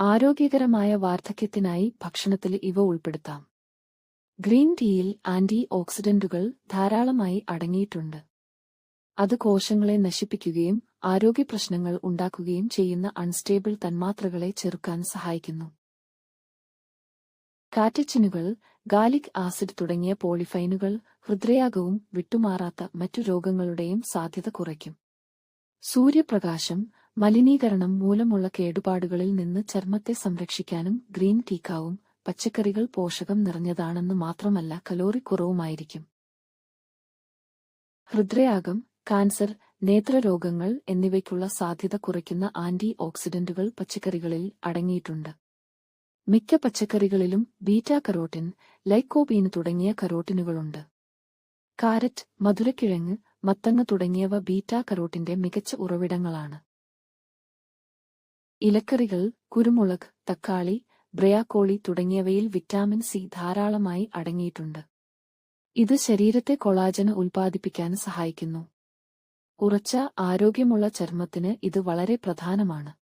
ആരോഗ്യകരമായ വാർദ്ധക്യത്തിനായി ഭക്ഷണത്തിൽ ഇവ ഉൾപ്പെടുത്താം. ഗ്രീൻ ടീയിൽ ആന്റി ഓക്സിഡന്റുകൾ ധാരാളമായി അടങ്ങിയിട്ടുണ്ട്. അത് കോശങ്ങളെ നശിപ്പിക്കുകയും ആരോഗ്യപ്രശ്നങ്ങൾ ഉണ്ടാക്കുകയും ചെയ്യുന്ന അൺസ്റ്റേബിൾ തന്മാത്രകളെ ചെറുക്കാൻ സഹായിക്കുന്നു. കാറ്റച്ചിനുകൾ, ഗാലിക് ആസിഡ് തുടങ്ങിയ പോളിഫൈനുകൾ ഹൃദ്രോഗവും വിട്ടുമാറാത്ത മറ്റു രോഗങ്ങളുടെയും സാധ്യത കുറയ്ക്കും. സൂര്യപ്രകാശം, മലിനീകരണം മൂലമുള്ള കേടുപാടുകളിൽ നിന്ന് ചർമ്മത്തെ സംരക്ഷിക്കാനും ഗ്രീൻ ടീക്കാവും. പച്ചക്കറികൾ പോഷകം നിറഞ്ഞതാണെന്ന് മാത്രമല്ല കലോറി കുറവുമായിരിക്കും. ഹൃദ്രോഗം, കാൻസർ, നേത്രരോഗങ്ങൾ എന്നിവയ്ക്കുള്ള സാധ്യത കുറയ്ക്കുന്ന ആന്റി ഓക്സിഡന്റുകൾ പച്ചക്കറികളിൽ അടങ്ങിയിട്ടുണ്ട്. മിക്ക പച്ചക്കറികളിലും ബീറ്റാ കരോട്ടിൻ, ലൈക്കോപീൻ തുടങ്ങിയ കരോട്ടിനുകളുണ്ട്. കാരറ്റ്, മധുരക്കിഴങ്ങ്, മത്തങ്ങ തുടങ്ങിയവ ബീറ്റാ കരോട്ടിന്റെ മികച്ച ഉറവിടങ്ങളാണ്. ഇലക്കറികൾ, കുരുമുളക്, തക്കാളി, ബ്രയാക്കോളി തുടങ്ങിയവയിൽ വിറ്റാമിൻ സി ധാരാളമായി അടങ്ങിയിട്ടുണ്ട്. ഇത് ശരീരത്തെ കൊളാജന് ഉൽപ്പാദിപ്പിക്കാൻ സഹായിക്കുന്നു. ഉറച്ച, ആരോഗ്യമുള്ള ചർമ്മത്തിന് ഇത് വളരെ പ്രധാനമാണ്.